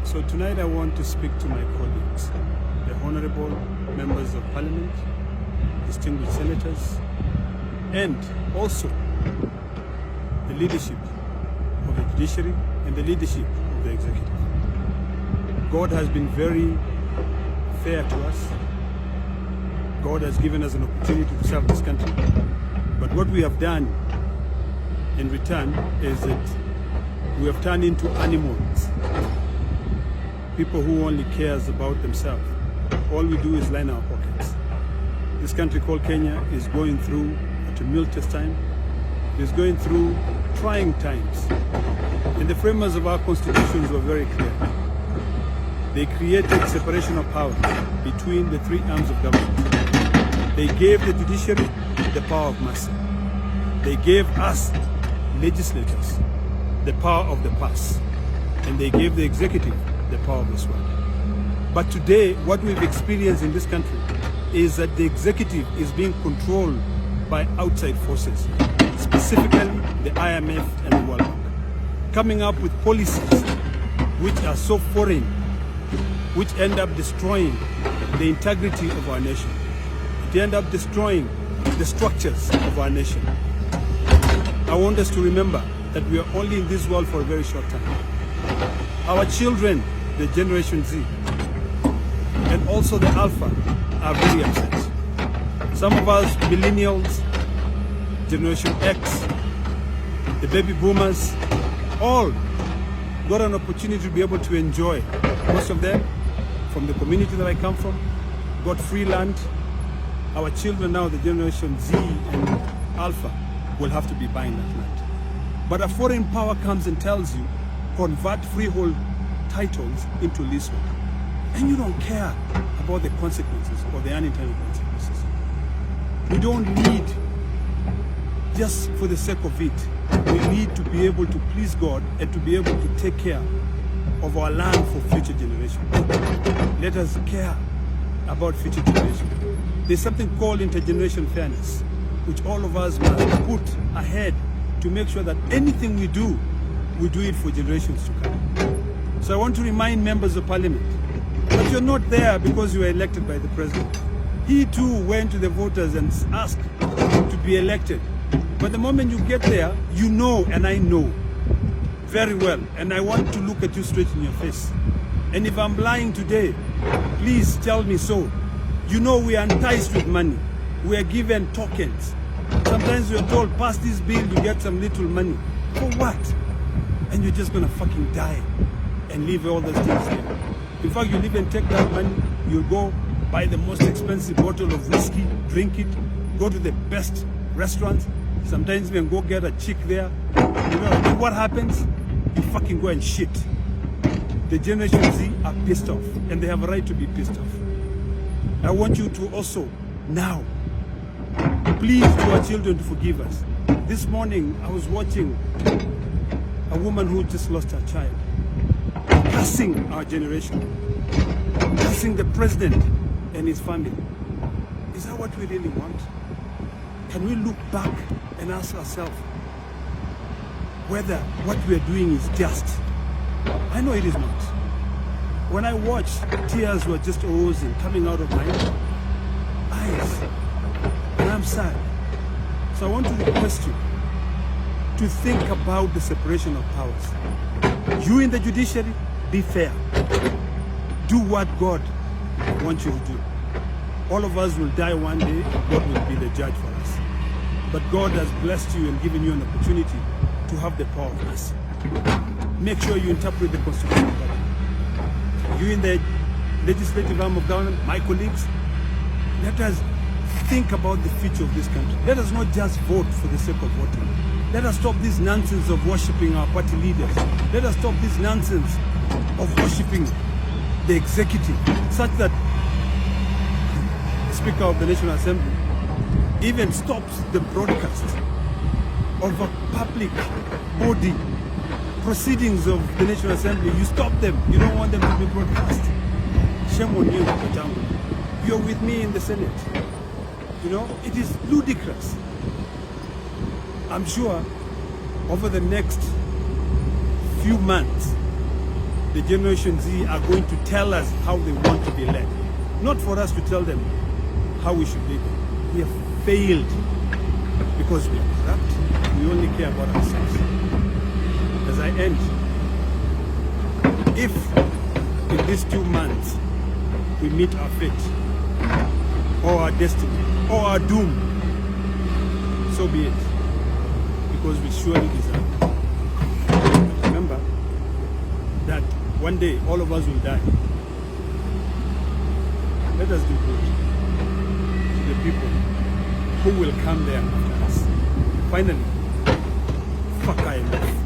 So tonight I want to speak to my colleagues, the honorable members of parliament, distinguished senators, and also the leadership of the judiciary and the leadership of the executive. God has been very fair to us. God has given us an opportunity to serve this country. But what we have done in return is that we have turned into animals. People who only cares about themselves. All we do is line our pockets. This country called Kenya is going through a tumultuous time. It is going through trying times. And the framers of our constitutions were very clear. They created separation of power between the three arms of government. They gave the judiciary the power of mercy. They gave us, legislators, the power of the purse. And they gave the executive the power of the sword. But today, what we've experienced in this country is that the executive is being controlled by outside forces, specifically the IMF and the World Bank, coming up with policies which are so foreign, which end up destroying the integrity of our nation. They end up destroying the structures of our nation. I want us to remember that we are only in this world for a very short time. Our children, the Generation Z, and also the Alpha, are very upset. Some of us, millennials, Generation X, the baby boomers, all got an opportunity to be able to enjoy. Most of them, from the community that I come from, got free land. Our children now, the Generation Z and Alpha, will have to be buying that land. But a foreign power comes and tells you, convert freehold titles into leasehold. And you don't care about the consequences or the unintended consequences. We don't need just for the sake of it. We need to be able to please God and to be able to take care of our land for future generations. Let us care about future generations. There's something called intergenerational fairness, which all of us must put ahead to make sure that anything we do it for generations to come. So I want to remind members of parliament that you're not there because you were elected by the president. He too went to the voters and asked to be elected. But the moment you get there, you know, and I know very well, and I want to look at you straight in your face. And if I'm lying today, please tell me so. You know we are enticed with money. We are given tokens. Sometimes we are told, pass this bill, you get some little money. For what? And you're just gonna fucking die and leave all those things here. In fact, you'll even take that money, you'll go buy the most expensive bottle of whiskey, drink it, go to the best restaurants, sometimes even go get a chick there. You know, and what happens? You fucking go and shit. The Generation Z are pissed off, and they have a right to be pissed off. I want you to also now please to our children to forgive us. This morning I was watching a woman who just lost her child, cursing our generation, cursing the president and his family. Is that what we really want? Can we look back and ask ourselves whether what we are doing is just? I know it is not. When I watched, tears were just oozing, coming out of my eyes. And I'm sad. So I want to request you to think about the separation of powers. You in the judiciary, be fair. Do what God wants you to do. All of us will die one day, God will be the judge for us. But God has blessed you and given you an opportunity to have the power of mercy. Make sure you interpret the Constitution properly. You in the legislative arm of government, my colleagues, let us think about the future of this country. Let us not just vote for the sake of voting. Let us stop this nonsense of worshipping our party leaders. Let us stop this nonsense of worshipping the executive, such that the Speaker of the National Assembly even stops the broadcast of a public body proceedings of the National Assembly. You stop them. You don't want them to be broadcast. Shame on you, Katangu. You're with me in the Senate. You know, it is ludicrous. I'm sure over the next few months, the Generation Z are going to tell us how they want to be led. Not for us to tell them how we should lead them. We have failed because we are corrupt. We only care about ourselves. As I end, if in these 2 months we meet our fate, or our destiny, or our doom, so be it, because we surely deserve it. Remember that one day all of us will die. Let us do good to the people who will come there after us. Finally, fuck IMF.